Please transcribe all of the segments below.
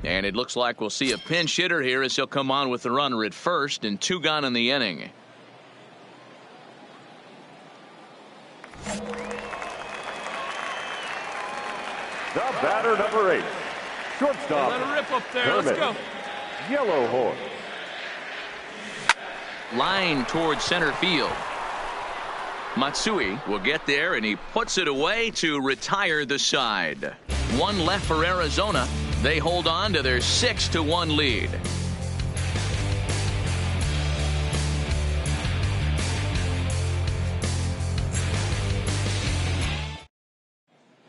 And it looks like we'll see a pinch hitter here as he'll come on with the runner at first and 2 gone in the inning. The batter, number 8, shortstop. Let her rip up there. Kermit. Let's go. Yellow horse. Line towards center field. Matsui will get there, and he puts it away to retire the side. 1 left for Arizona. They hold on to their 6-1 lead.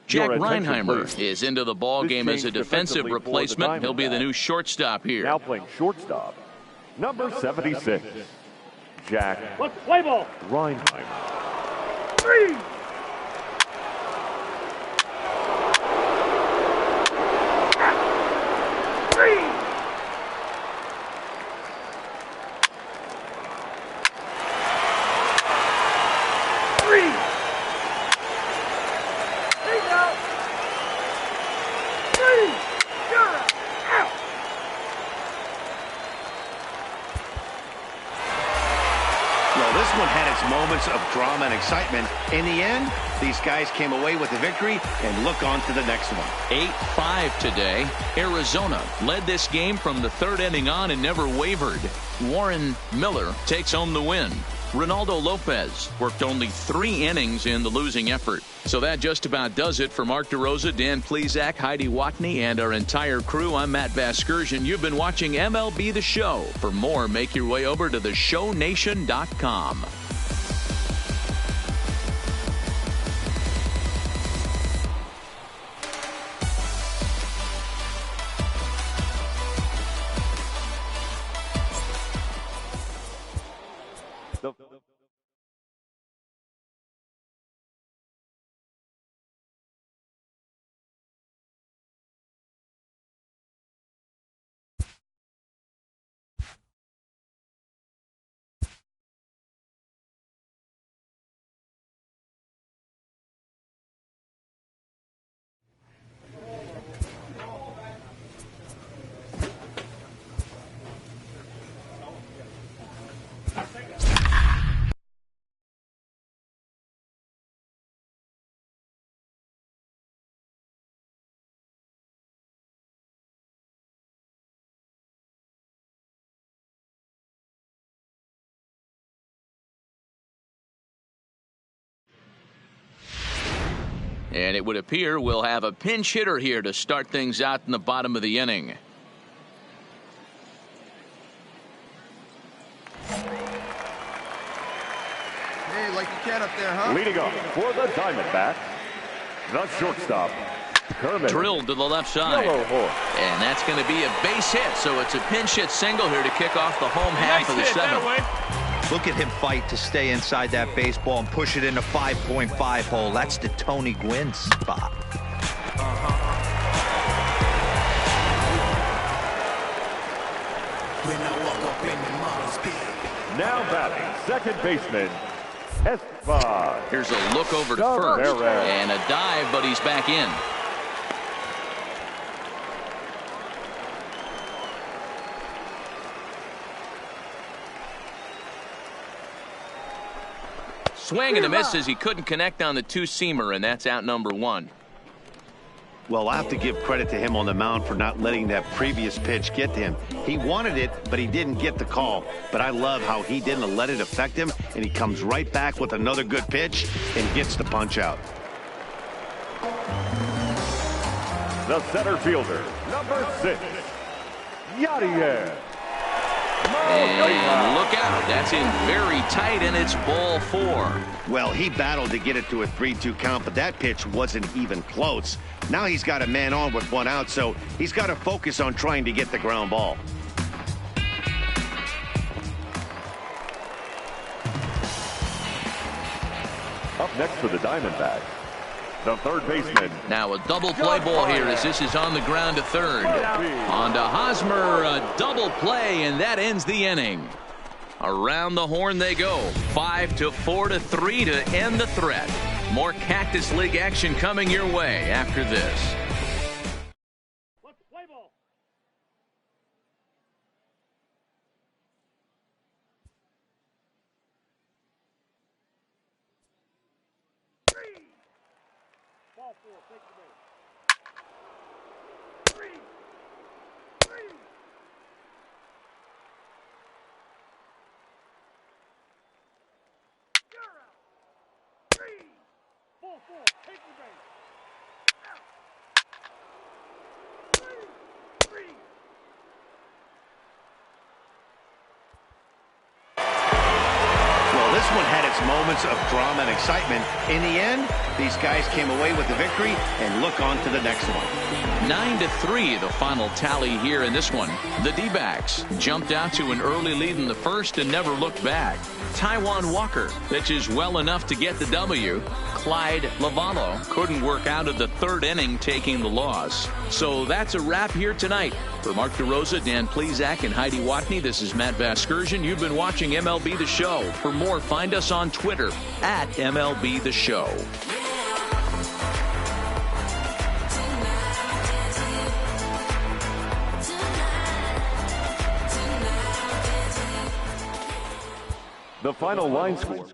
Jack Reinheimer is into the ball game as a defensive replacement. He'll be the new shortstop here. Now playing shortstop, number 76, Jack Reinheimer. 3. Moments of drama and excitement. In the end, these guys came away with the victory and look on to the next one. 8-5 today. Arizona led this game from the 3rd inning on and never wavered. Warren Miller takes home the win. Ronaldo Lopez worked only 3 innings in the losing effort. So that just about does it for Mark DeRosa, Dan Plesac, Heidi Watney, and our entire crew. I'm Matt Vasgersian. You've been watching MLB The Show. For more, make your way over to theshownation.com. And it would appear we'll have a pinch hitter here to start things out in the bottom of the inning. Hey, like you can up there, huh? Leading off for the Diamondbacks, the shortstop, Kermit. Drilled to the left side. Yellow horse. And that's going to be a base hit. So it's a pinch hit single here to kick off the home half of the 7th. Look at him fight to stay inside that baseball and push it into 5.5 hole. That's the Tony Gwynn spot. Now batting, second baseman, Escobar. Here's a look over to first. And a dive, but he's back in. Swing and a miss as he couldn't connect on the 2-seamer, and that's out number 1. Well, I have to give credit to him on the mound for not letting that previous pitch get to him. He wanted it, but he didn't get the call. But I love how he didn't let it affect him, and he comes right back with another good pitch and gets the punch out. The center fielder, number 6, Yadier. And look out. That's in very tight, and it's ball 4. Well, he battled to get it to a 3-2 count, but that pitch wasn't even close. Now he's got a man on with 1 out, so he's got to focus on trying to get the ground ball. Up next for the Diamondbacks, the third baseman. Now a double play ball here as this is on the ground to third. On to Hosmer, a double play, and that ends the inning. Around the horn they go. 5-4-3 to end the threat. More Cactus League action coming your way after this. Let's play ball. Ball four, take the base. Three. You're out. Three. Ball four, take the base. Out. Three. Well, this one had its moments of drama and excitement. In the end, these guys came away with the victory and look on to the next one. 9-3 the final tally here in this one. The D-backs jumped out to an early lead in the first and never looked back. Taijuan Walker pitches well enough to get the W. Clyde Lavallo couldn't work out of the third inning, taking the loss. So that's a wrap here tonight. For Mark DeRosa, Dan Plesac, and Heidi Watney, this is Matt Vasgersian. You've been watching MLB The Show. For more, find us on Twitter at MLB The Show. The final line score.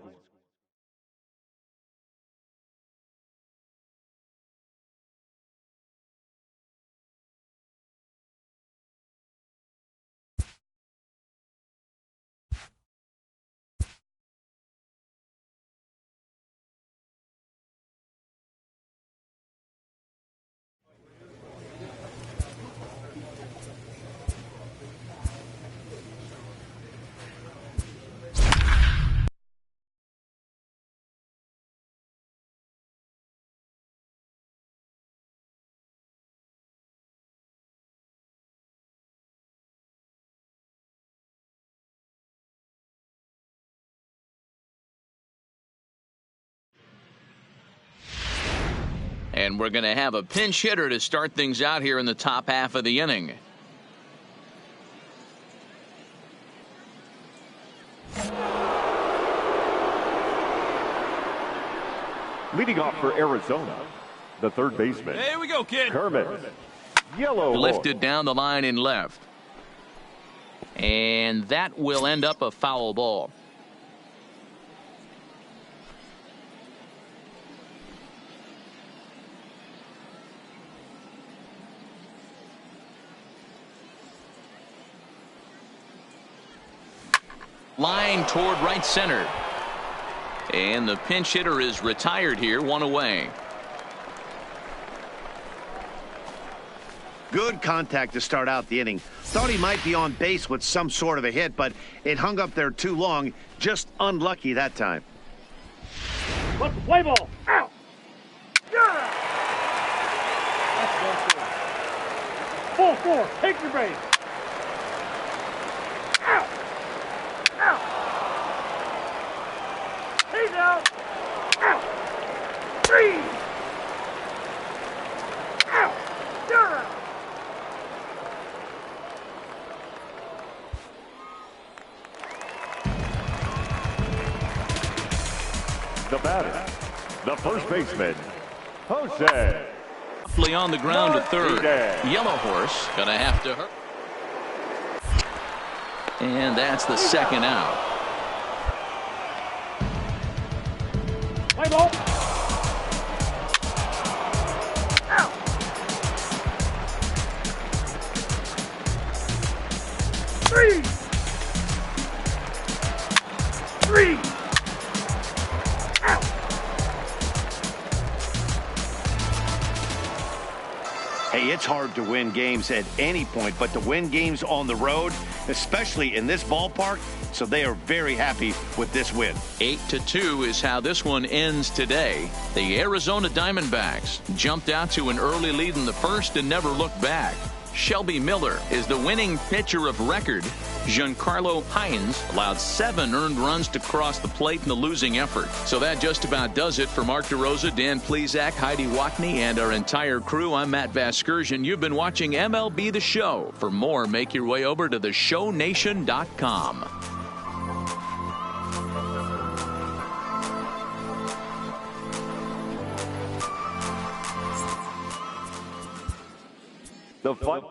And we're going to have a pinch hitter to start things out here in the top half of the inning. Leading off for Arizona, the third baseman. Here we go, kid. Kermit. Yellow. Lifted down the line in left. And that will end up a foul ball. Line toward right center. And the pinch hitter is retired here, one away. Good contact to start out the inning. Thought he might be on base with some sort of a hit, but it hung up there too long. Just unlucky that time. Let's play ball. Out. You're out. That's ball four, take your base. Out. Out. He's out. Out. Three. Out. You're out. The batter, the first baseman, Jose. Roughly on the ground to third. Martinez. Yellow Horse gonna have to hurt. And that's the second out. Play ball. Out. Three. Out. Hey, it's hard to win games at any point, but to win games on the road, especially in this ballpark, so they are very happy with this win. 8-2 is how this one ends today. The Arizona Diamondbacks jumped out to an early lead in the first and never looked back. Shelby Miller is the winning pitcher of record. Giancarlo Hines allowed 7 earned runs to cross the plate in the losing effort. So that just about does it for Mark DeRosa, Dan Plesac, Heidi Watney, and our entire crew. I'm Matt Vasgersian. You've been watching MLB The Show. For more, make your way over to theshownation.com. The fun.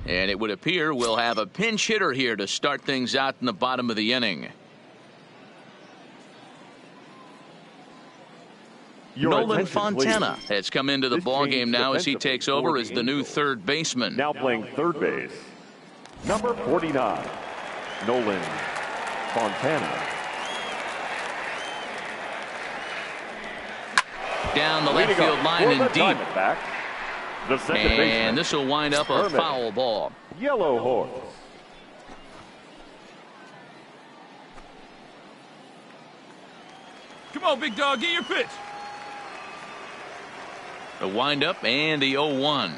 And it would appear we'll have a pinch hitter here to start things out in the bottom of the inning. Nolan Fontana has come into the ballgame now as he takes over as the new third baseman. Now playing third base, number 49, Nolan Fontana. Down the left field line and deep. The second and this will wind up a foul ball. Yellow horse. Come on, big dog, get your pitch. The windup and the 0-1.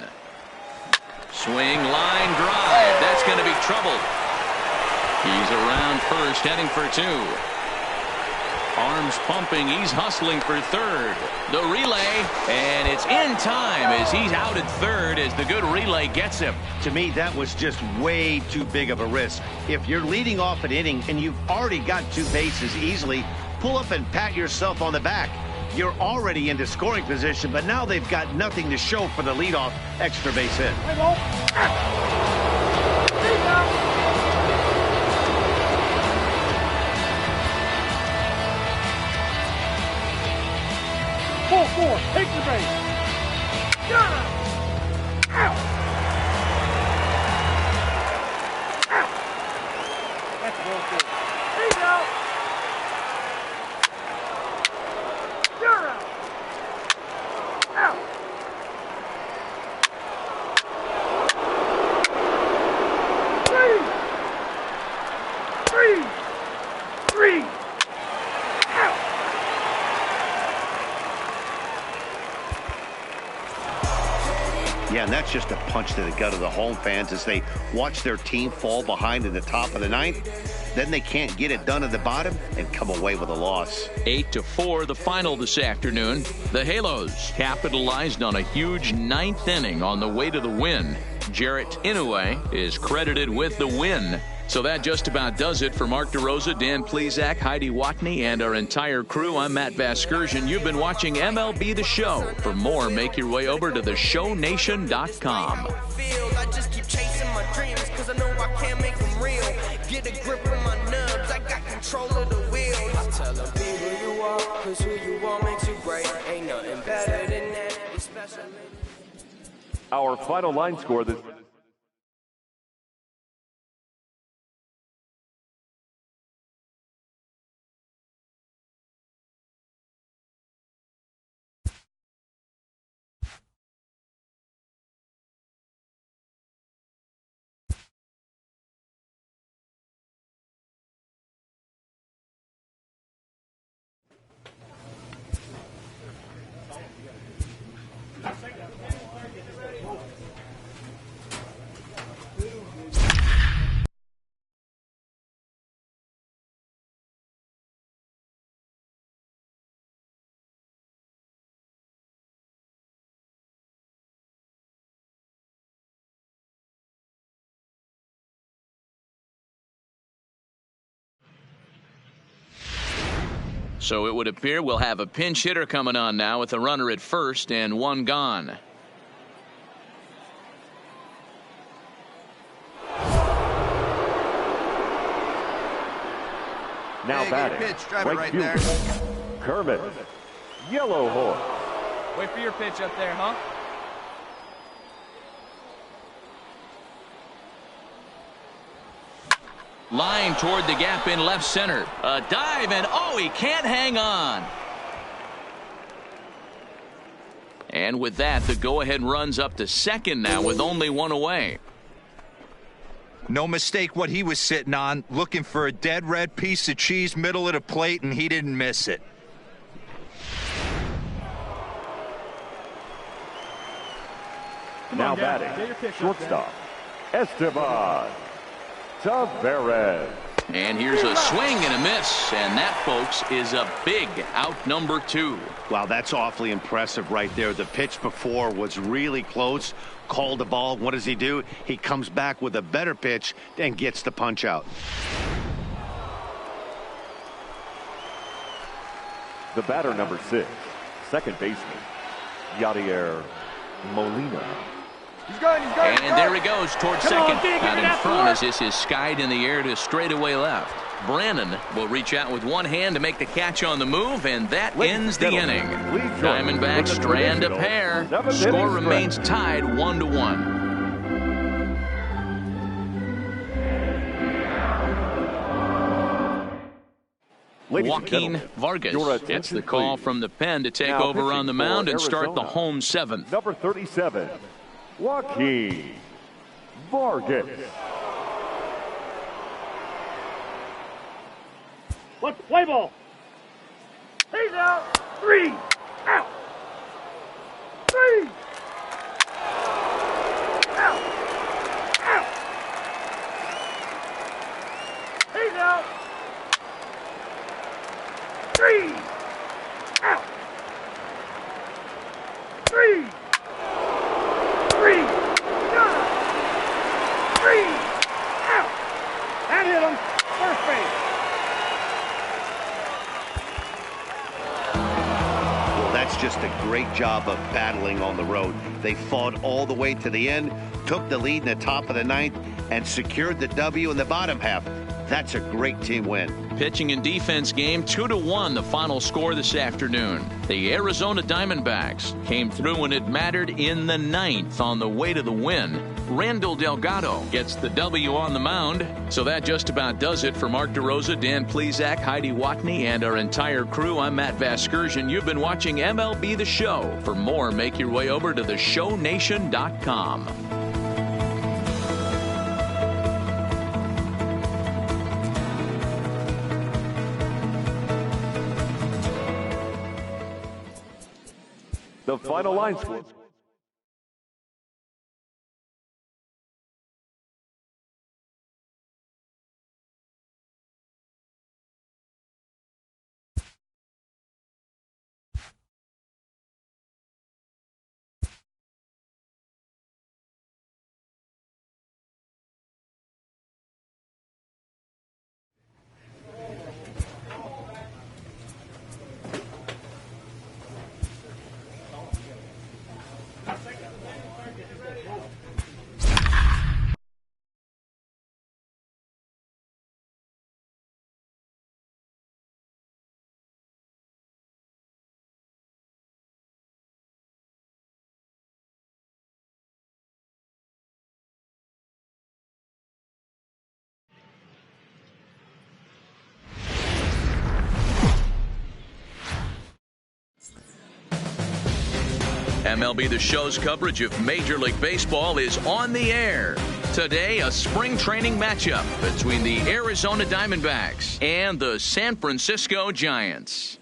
Swing, line drive. That's going to be trouble. He's around first, heading for 2. Arms pumping. He's hustling for third. The relay, and it's in time as he's out at third as the good relay gets him. To me, that was just way too big of a risk. If you're leading off an inning and you've already got 2 bases easily, pull up and pat yourself on the back. You're already into scoring position, but now they've got nothing to show for the leadoff extra base hit. Play ball. Full 4, take the base. Got him. Out. Out. That's ball 4. He's out. You're out. Out. Three. Out. Yeah, and that's just a punch to the gut of the home fans as they watch their team fall behind in the top of the 9th. Then they can't get it done at the bottom and come away with a loss. 8-4 the final this afternoon. The Halos capitalized on a huge 9th inning on the way to the win. Jarrett Inoue is credited with the win. So that just about does it for Mark DeRosa, Dan Plesac, Heidi Watney, and our entire crew. I'm Matt Vasgersian. You've been watching MLB The Show. For more, make your way over to theshownation.com. I just keep chasing my dreams because I know I can't make them real. Get a grip on my nubs, I got control of the wheel. I tell them be who you are, because who you are makes you great. Ain't nothing better than that, especially. Our final line score this. So it would appear we'll have a pinch hitter coming on now with a runner at first and 1 gone. Now Hey, batting, good pitch. Drive it right there. Kermit, Yellow Horse. Wait for your pitch up there, huh? Line toward the gap in left center. A dive, and oh, he can't hang on. And with that, the go-ahead runs up to second now with only one away. No mistake what he was sitting on, looking for a dead red piece of cheese middle of the plate, and he didn't miss it. Now batting, shortstop, Esteban Taveras. And here's a swing and a miss, and that, folks, is a big out number 2. Wow, that's awfully impressive right there. The pitch before was really close. Called the ball. What does he do? He comes back with a better pitch and gets the punch out. The batter, number 6, second baseman, Yadier Molina. He's going. And there he goes towards second. Out in front as this is skied in the air to straightaway left. Brandon will reach out with one hand to make the catch on the move, and that ends the inning. Diamondbacks strand a pair. Score remains tied 1-1. Joaquin Vargas gets the call from the pen to take over on the mound and start the home 7th. Number 37, Joaquin Vargas. Let's play ball. He's out. 3 out. 3 out. Out. He's out. 3 out. 3 out. That hit him. First base. That's just a great job of battling on the road. They fought all the way to the end, took the lead in the top of the 9th, and secured the W in the bottom half. That's a great team win. Pitching and defense game 2-1, the final score this afternoon. The Arizona Diamondbacks came through when it mattered in the 9th on the way to the win. Randall Delgado gets the W on the mound. So that just about does it for Mark DeRosa, Dan Plesac, Heidi Watney, and our entire crew. I'm Matt Vasgersian. You've been watching MLB The Show. For more, make your way over to theshownation.com. The final line score. MLB The Show's coverage of Major League Baseball is on the air. Today, a spring training matchup between the Arizona Diamondbacks and the San Francisco Giants.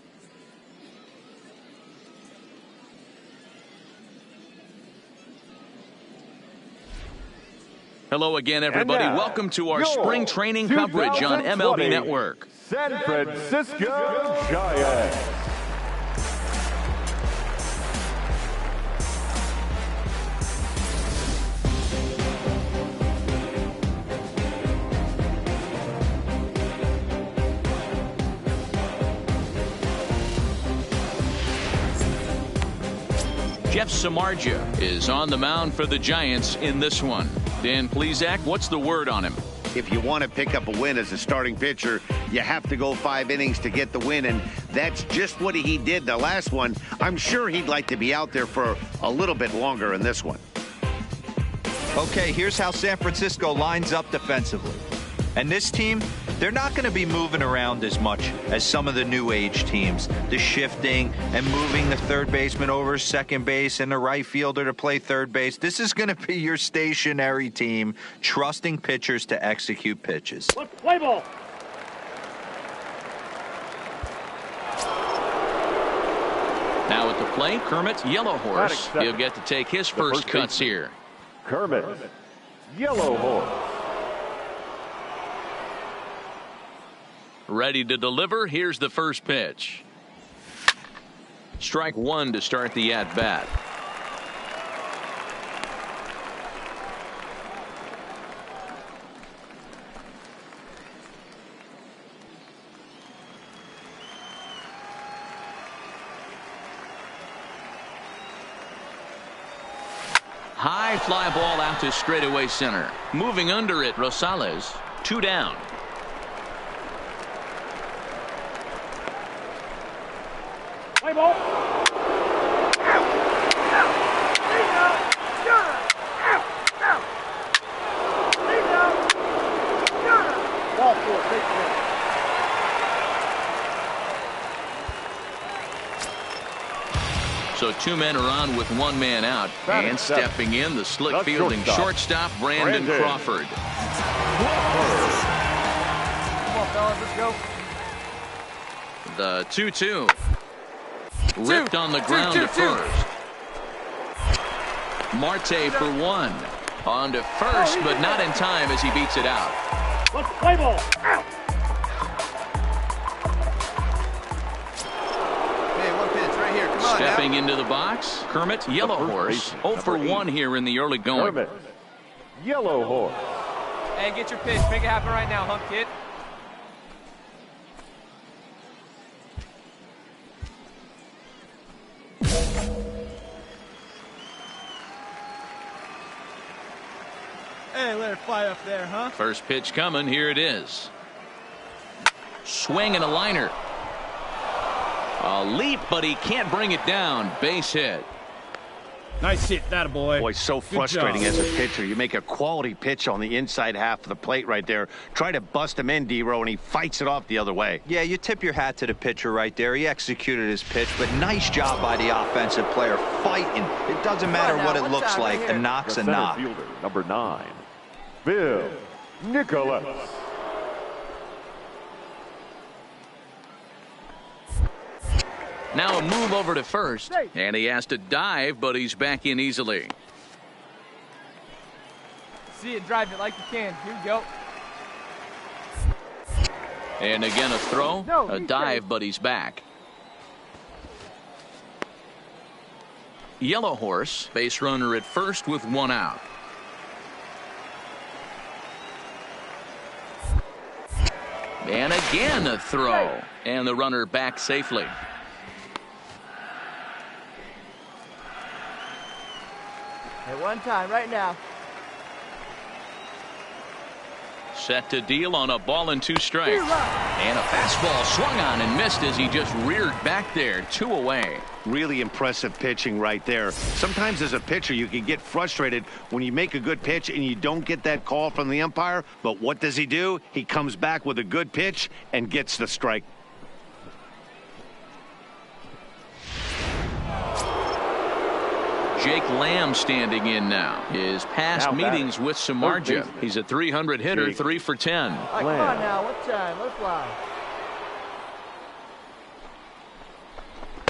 Hello again, everybody. Now, welcome to our spring training coverage on MLB Network. San Francisco Giants. Jeff Samardzija is on the mound for the Giants in this one. Dan Plesac, what's the word on him? if you want to pick up a win as a starting pitcher, you have to go 5 innings to get the win, and that's just what he did the last one. I'm sure he'd like to be out there for a little bit longer in this one. Okay, here's how San Francisco lines up defensively. And this team, they're not going to be moving around as much as some of the new age teams. The shifting and moving the third baseman over second base and the right fielder to play third base. This is going to be your stationary team, trusting pitchers to execute pitches. Let's play ball. Now at the plate, Kermit Yellow Horse. He'll get to take his first cuts here. Kermit Yellow Horse. Ready to deliver. Here's the first pitch. Strike one to start the at-bat. High fly ball out to straightaway center. Moving under it, Rosales. 2 down. Play ball. Ball 4, take it. So 2 men are on with 1 man out. And stepping in, the slick fielding shortstop, Brandon Crawford. Come on, fellas, let's go. The 2-2. Ripped on the ground to first. Marte for 1. On to first, but not in time as he beats it out. Let's play ball. Hey, 1 pitch right here. Come on. Stepping now. into the box, Kermit Yellow Horse. 0 for 1 here in the early going. Kermit Yellow Horse. Hey, get your pitch. Make it happen right now, hunk kid. Hey, let it fly up there, huh? First pitch coming. Here it is. Swing and a liner. A leap, but he can't bring it down. Base hit. Nice hit, that boy. Boy, so frustrating as a pitcher. You make a quality pitch on the inside half of the plate right there. Try to bust him in, D-Row, and he fights it off the other way. Yeah, you tip your hat to the pitcher right there. He executed his pitch, but nice job by the offensive player fighting. It doesn't matter what it looks like. A knock's a knock. Fielder, number 9, Bill Nicholas. Now a move over to first, and he has to dive, but he's back in easily. See it, drive it like you can. Here you go. And again a throw, a dive, but he's back. Yellow Horse, base runner at first with 1 out. And again a throw, and the runner back safely. At one time, right now. Set to deal on a ball and 2 strikes. And a fastball swung on and missed as he just reared back there. 2 away. Really impressive pitching right there. Sometimes as a pitcher, you can get frustrated when you make a good pitch and you don't get that call from the umpire. But what does he do? He comes back with a good pitch and gets the strike. Jake Lamb standing in now. His past meetings with Samardzija. He's a 300 hitter, 3 for 10. Right, come on now, what time? Let's fly.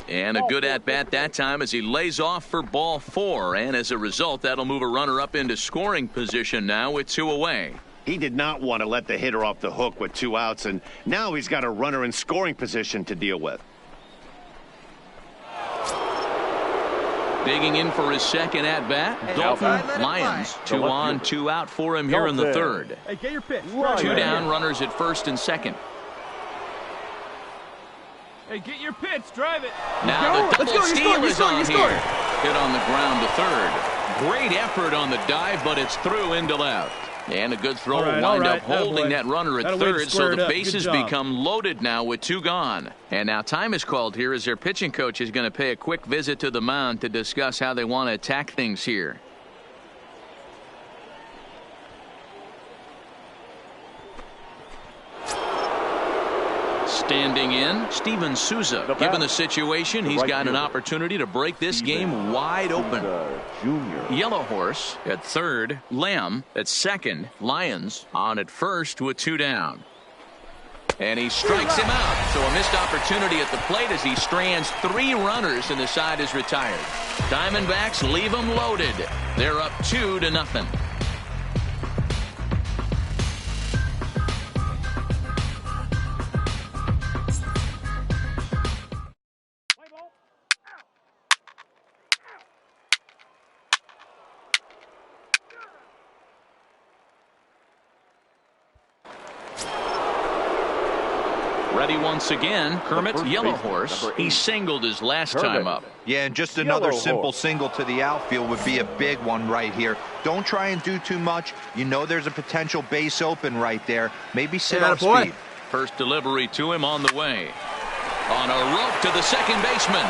And a good at-bat that time as he lays off for ball 4. And as a result, that'll move a runner up into scoring position now with 2 away. He did not want to let the hitter off the hook with 2 outs, and now he's got a runner in scoring position to deal with. Digging in for his second at-bat, Dalton Lyons. 2 on, 2 out for him here in the 3rd. Hey, get your pitch. 2 down, runners at first and second. Hey, get your pitch. Drive it. Now the double steal is on here. Hit on the ground to 3rd. Great effort on the dive, but it's through into left. And a good throw All right, wind all up right. holding Attaboy. that runner at Got a way to third, square so it the up. Good bases job. become loaded now with 2 gone. And now time is called here as their pitching coach is going to pay a quick visit to the mound to discuss how they want to attack things here. Standing in, Steven Souza. Given the situation, he's got an opportunity to break this game wide open. Yellow Horse at third, Lamb at second, Lions on at first with 2 down. And he strikes him out. So a missed opportunity at the plate as he strands 3 runners and the side is retired. Diamondbacks leave them loaded. They're up 2-0. Ready once again, Kermit Yellow Horse. He singled his last time up. Yeah, and just another simple single to the outfield would be a big one right here. Don't try and do too much. You know there's a potential base open right there. Maybe sit off speed. First delivery to him on the way. On a rope to the second baseman.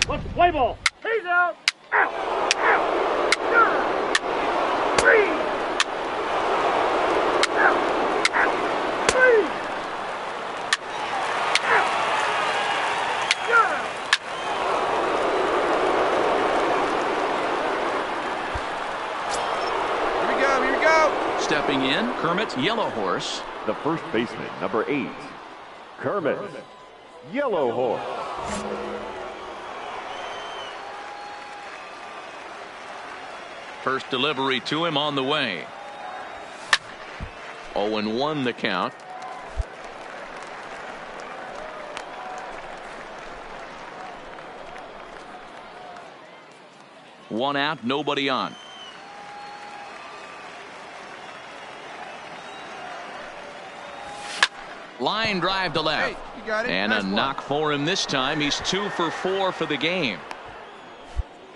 Let's play ball. He's out. Out. Out. Out. 3. Out. Out. 3. Out. Out. Here we go. Here we go. Stepping in, Kermit Yellow Horse. The first baseman, number 8, Kermit Yellow Horse. First delivery to him on the way. 0-1 the count. One out, nobody on. Line drive to left. Hey, you got it. And nice a one. knock for him this time. He's 2 for 4 for the game.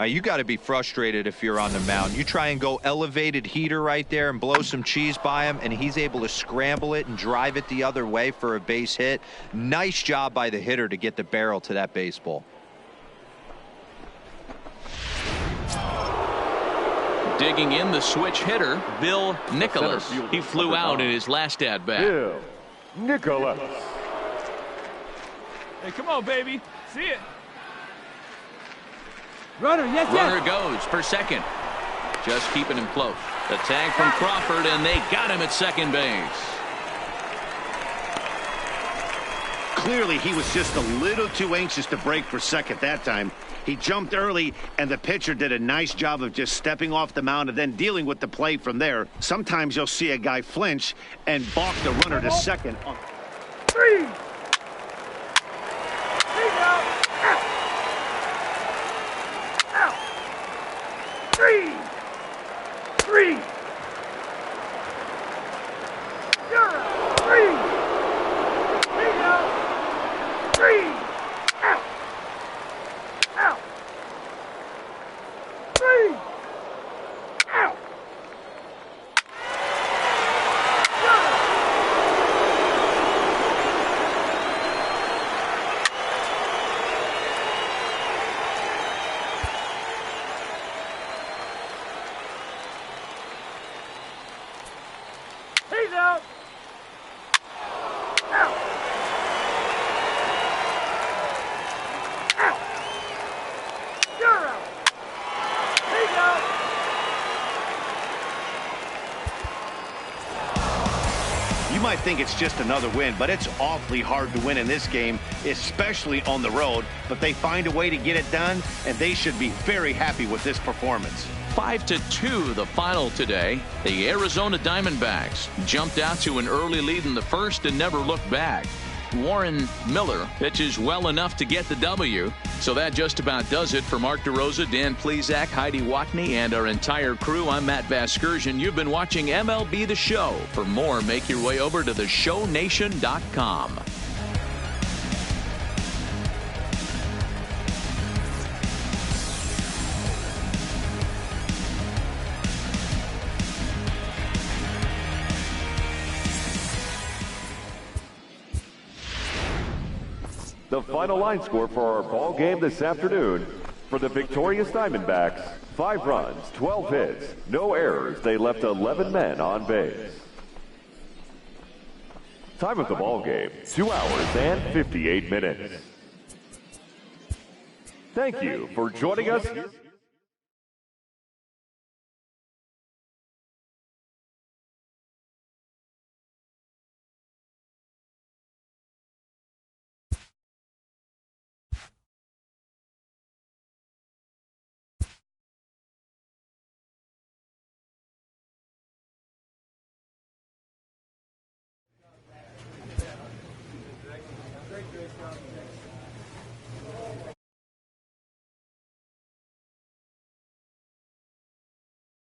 You got to be frustrated if you're on the mound. You try and go elevated heater right there and blow some cheese by him, and he's able to scramble it and drive it the other way for a base hit. Nice job by the hitter to get the barrel to that baseball. Digging in the switch hitter, Bill Nicholas. He flew out in his last at-bat. Bill Nicholas. Hey, come on, baby. See it. Runner, yes, Runner goes for second. Just keeping him close. The tag from Crawford, and they got him at second base. Clearly, he was just a little too anxious to break for second that time. He jumped early, and the pitcher did a nice job of just stepping off the mound and then dealing with the play from there. Sometimes you'll see a guy flinch and balk the runner to second. 3. He's out. Out. Out. 3. 3. You're out. 3. He's out. 3. Out. Out. 3. Out. He's out. Out. Out. You're out. He's out. You might think it's just another win, but it's awfully hard to win in this game, especially on the road. But they find a way to get it done, and they should be very happy with this performance. 5-2 the final today. The Arizona Diamondbacks jumped out to an early lead in the first and never looked back. Warren Miller pitches well enough to get the W. So that just about does it for Mark DeRosa, Dan Plesac, Heidi Watney, and our entire crew. I'm Matt Vasgersian. You've been watching MLB The Show. For more, make your way over to theshownation.com. The final line score for our ball game this afternoon: for the victorious Diamondbacks, 5 runs, 12 hits, no errors. They left 11 men on base. Time of the ball game, 2 hours and 58 minutes. Thank you for joining us.